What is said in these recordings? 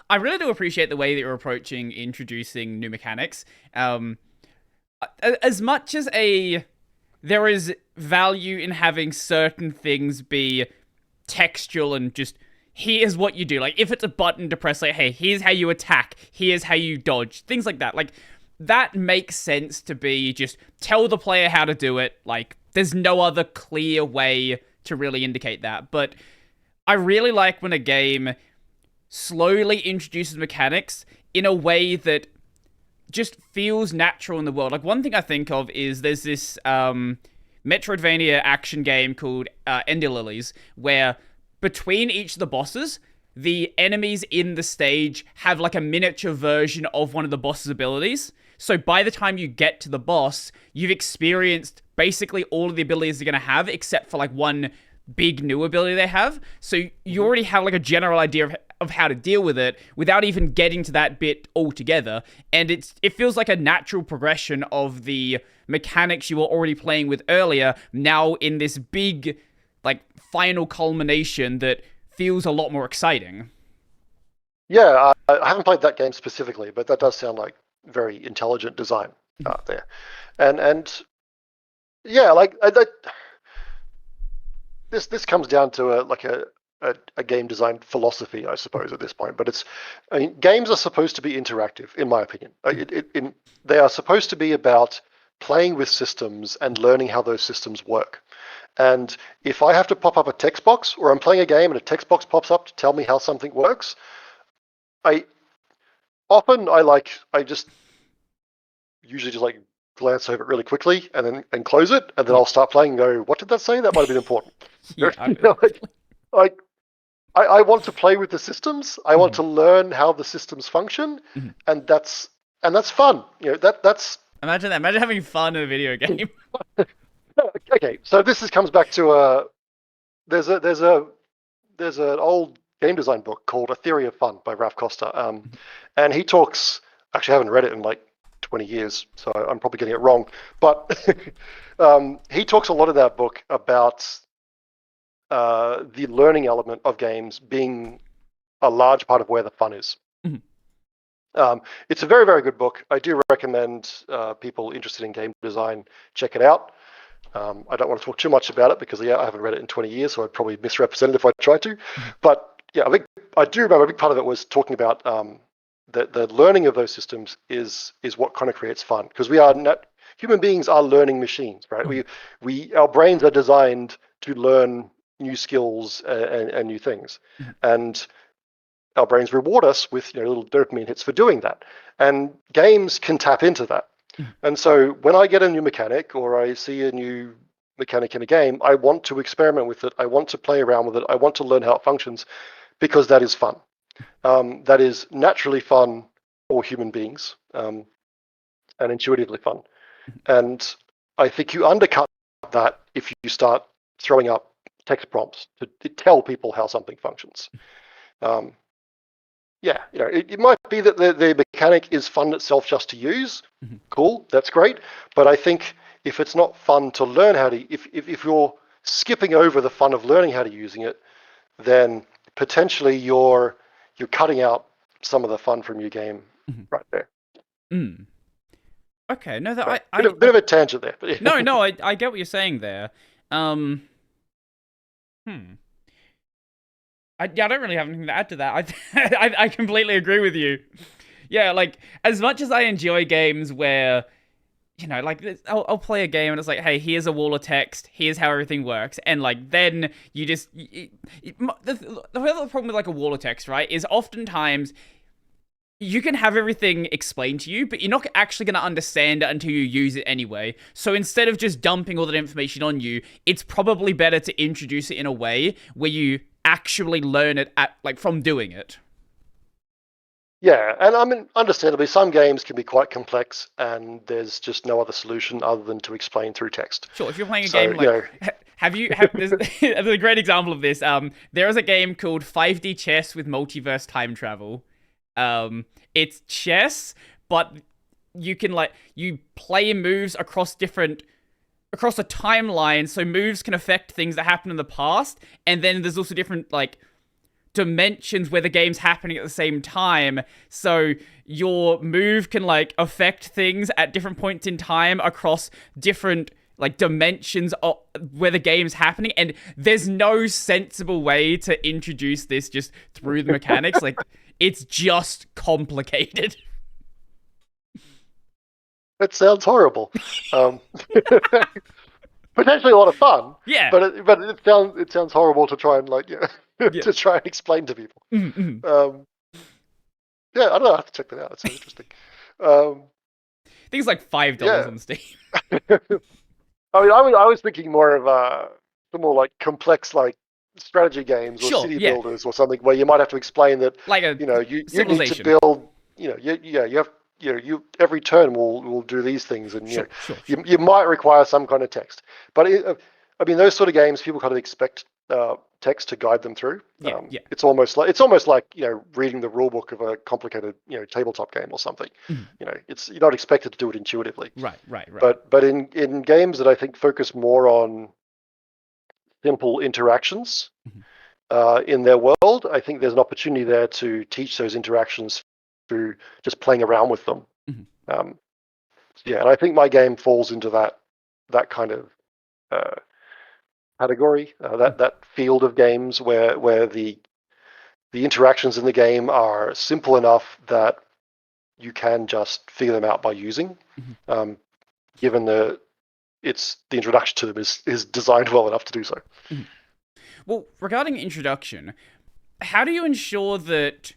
I really do appreciate the way that you're approaching introducing new mechanics. As much as there is value in having certain things be textual and just here's what you do. Like if it's a button to press, like hey, here's how you attack, here's how you dodge, things like that. Like that makes sense to be just tell the player how to do it. Like there's no other clear way to really indicate that. But I really like when a game slowly introduces mechanics in a way that just feels natural in the world. Like one thing I think of is there's this metroidvania action game called Ender Lilies, where between each of the bosses, the enemies in the stage have like a miniature version of one of the boss's abilities. So by the time you get to the boss, you've experienced basically all of the abilities they're going to have, except for like one big new ability they have. So you already have like a general idea of how to deal with it without even getting to that bit altogether. And it feels like a natural progression of the mechanics you were already playing with earlier, now in this big like final culmination that feels a lot more exciting. Yeah, I haven't played that game specifically, but that does sound like very intelligent design out there. And yeah, like this comes down to a game design philosophy, I suppose, at this point. But I mean, games are supposed to be interactive, in my opinion. They are supposed to be about playing with systems and learning how those systems work. And if I have to pop up a text box, or I'm playing a game and a text box pops up to tell me how something works, I just usually just like glance over it really quickly and close it, and then I'll start playing and go, what did that say? That might have been important. Yeah, I want to play with the systems. I want to learn how the systems function, and that's fun. That's imagine that. Imagine having fun in a video game. Okay, so comes back to there's an old game design book called A Theory of Fun by Ralph Costa, and he talks. Actually, I haven't read it in like 20 years, so I'm probably getting it wrong. But he talks a lot in that book about the learning element of games being a large part of where the fun is. It's a very, very good book. I do recommend people interested in game design check it out. I don't want to talk too much about it because I haven't read it in 20 years, so I'd probably misrepresent it if I tried to. But yeah, I do remember a big part of it was talking about the learning of those systems is what kind of creates fun, because human beings are learning machines, right? Our brains are designed to learn new skills and new things, and our brains reward us with little dopamine hits for doing that, and games can tap into that. And so when I get a new mechanic or I see a new mechanic in a game, I want to experiment with it. I want to play around with it. I want to learn how it functions, because that is fun. That is naturally fun for human beings, and intuitively fun. And I think you undercut that if you start throwing up text prompts to tell people how something functions. Yeah, it might be that the mechanic is fun itself just to use. Cool, that's great. But I think if it's not fun to learn how to, if you're skipping over the fun of learning how to using it, then potentially you're cutting out some of the fun from your game right there. Okay, no, that right. Bit of a tangent there. But yeah. No, I get what you're saying there. I don't really have anything to add to that. I completely agree with you. Yeah, like, as much as I enjoy games where, like, I'll play a game and it's like, hey, here's a wall of text, here's how everything works, and, like, then you just... The problem with, like, a wall of text, right, is oftentimes you can have everything explained to you, but you're not actually going to understand it until you use it anyway. So instead of just dumping all that information on you, it's probably better to introduce it in a way where you actually learn it from doing it. Yeah, and I mean, understandably, some games can be quite complex, and there's just no other solution other than to explain through text. Sure, if you're playing a game like... there's a great example of this. There is a game called 5D Chess with Multiverse Time Travel. It's chess, but you can, you play moves across a timeline, so moves can affect things that happened in the past, and then there's also different, dimensions where the game's happening at the same time, so your move can like affect things at different points in time across different like dimensions where the game's happening, and there's no sensible way to introduce this just through the mechanics. Like, it's just complicated. It sounds horrible. Potentially a lot of fun. Yeah. But it sounds horrible to try and to try and explain to people. Mm-hmm. Yeah, I don't know. I have to check that out. That sounds interesting. I think it's like $5 on Steam. I mean, I was thinking more of the more like complex like strategy games or city builders or something where you might have to explain that like a you need to build you every turn will do these things, and you might require some kind of text. But I mean, those sort of games, people kind of expect text to guide them through. It's almost like reading the rule book of a complicated tabletop game or something. You're not expected to do it intuitively. Right. But in games that I think focus more on simple interactions in their world, I think there's an opportunity there to teach those interactions through just playing around with them. And I think my game falls into that kind of category, that field of games where the interactions in the game are simple enough that you can just figure them out by using, given the introduction to them is designed well enough to do so. Well, regarding introduction, how do you ensure that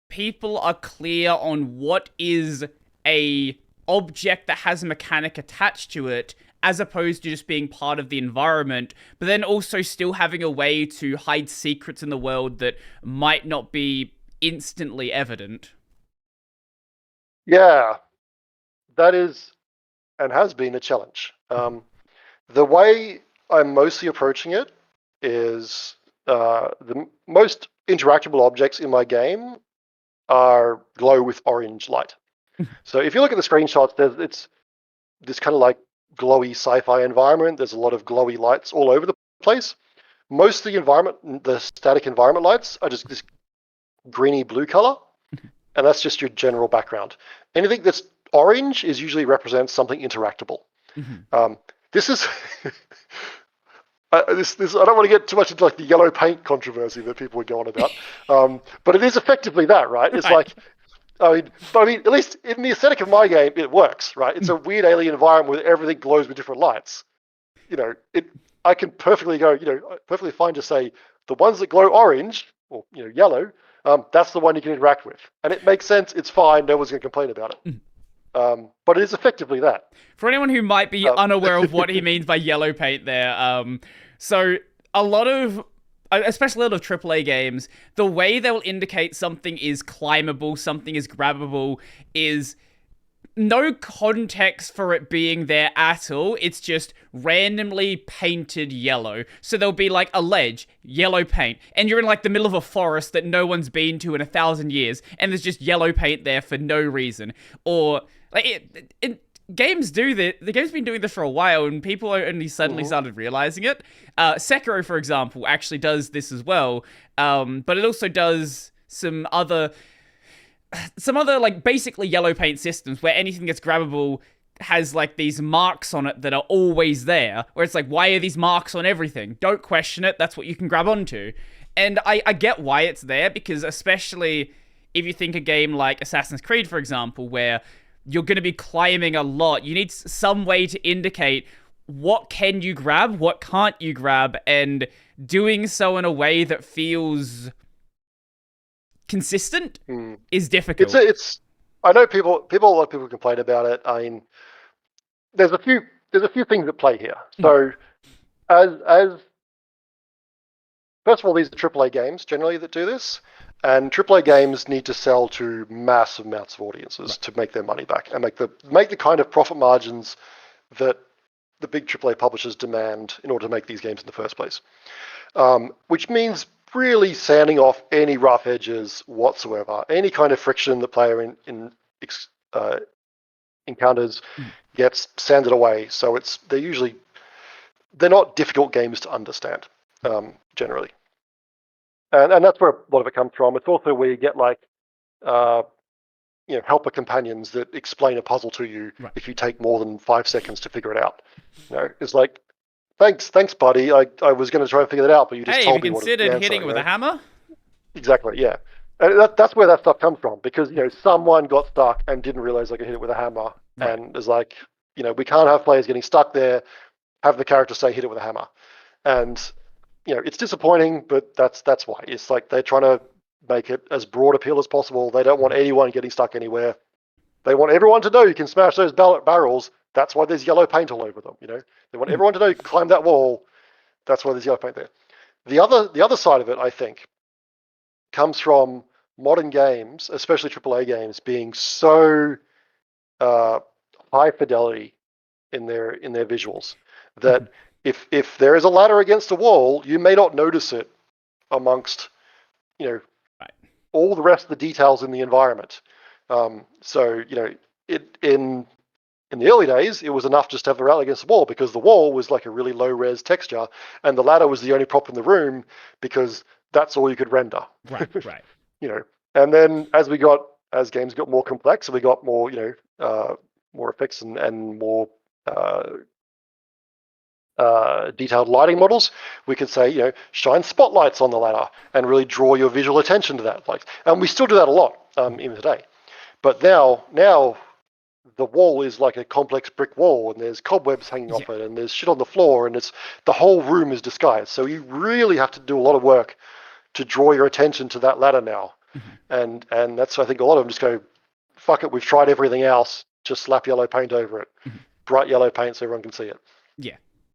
people are clear on what is a object that has a mechanic attached to it, as opposed to just being part of the environment, but then also still having a way to hide secrets in the world that might not be instantly evident? Yeah, that is and has been a challenge. The way I'm mostly approaching it is the most interactable objects in my game are glow with orange light. So if you look at the screenshots, it's this kind of like glowy sci-fi environment. There's a lot of glowy lights all over the place. Most of the static environment lights are just this greeny blue color, and that's just your general background. Anything that's orange usually represents something interactable. This is this I don't want to get too much into like the yellow paint controversy that people would go on about, but it is effectively that, right? It's like, I mean, at least in the aesthetic of my game, it works, right? It's a weird alien environment where everything glows with different lights. I can perfectly perfectly fine to say the ones that glow orange or yellow, that's the one you can interact with, and it makes sense. It's fine. No one's going to complain about it. But it is effectively that. For anyone who might be unaware of what he means by yellow paint there, so a lot of, especially a lot of AAA games, the way they'll indicate something is climbable, something is grabbable, is no context for it being there at all. It's just randomly painted yellow. So there'll be like a ledge, yellow paint, and you're in like the middle of a forest that no one's been to in 1,000 years, and there's just yellow paint there for no reason. Or like games do this. The game's been doing this for a while, and people only suddenly started realizing it. Sekiro, for example, actually does this as well, but it also does some other like basically yellow paint systems where anything that's grabbable has like these marks on it that are always there, where it's like, why are these marks on everything? Don't question it, that's what you can grab onto. And I get why it's there, because especially if you think a game like Assassin's Creed, for example, where you're going to be climbing a lot, you need some way to indicate what can you grab, what can't you grab, and doing so in a way that feels consistent is difficult. I know a lot of people complain about it. I mean, there's a few things at play here. So as first of all, these are AAA games generally that do this, and AAA games need to sell to massive amounts of audiences to make their money back and make the kind of profit margins that the big AAA publishers demand in order to make these games in the first place. Which means really sanding off any rough edges whatsoever. Any kind of friction the player encounters gets sanded away. So they're not difficult games to understand generally. and that's where a lot of it comes from. It's also where you get like, helper companions that explain a puzzle to you if you take more than 5 seconds to figure it out. It's like, thanks, buddy. I was going to try and figure that out, but you just Hey, have told you me what is the considered answer. hitting it with a hammer? Exactly, yeah. And that's where that stuff comes from, because someone got stuck and didn't realize they could hit it with a hammer, and is like, we can't have players getting stuck there. Have the character say hit it with a hammer, and it's disappointing, but that's why. It's like they're trying to make it as broad appeal as possible. They don't want anyone getting stuck anywhere. They want everyone to know you can smash those barrels. That's why there's yellow paint all over them. They want everyone to know you can climb that wall. That's why there's yellow paint there. The other side of it, I think, comes from modern games, especially AAA games, being so high fidelity in their visuals that if there is a ladder against a wall, you may not notice it amongst all the rest of the details in the environment. So in the early days, it was enough just to have the ladder against the wall, because the wall was like a really low res texture, and the ladder was the only prop in the room because that's all you could render. Right. And then as games got more complex, and we got more more effects and more detailed lighting models, we could say, shine spotlights on the ladder and really draw your visual attention to that. And we still do that a lot even today. But now the wall is like a complex brick wall, and there's cobwebs hanging off it, and there's shit on the floor, and the whole room is disguised. So you really have to do a lot of work to draw your attention to that ladder now. And that's, I think, a lot of them just go, fuck it, we've tried everything else, just slap yellow paint over it. Bright yellow paint so everyone can see it. Yeah.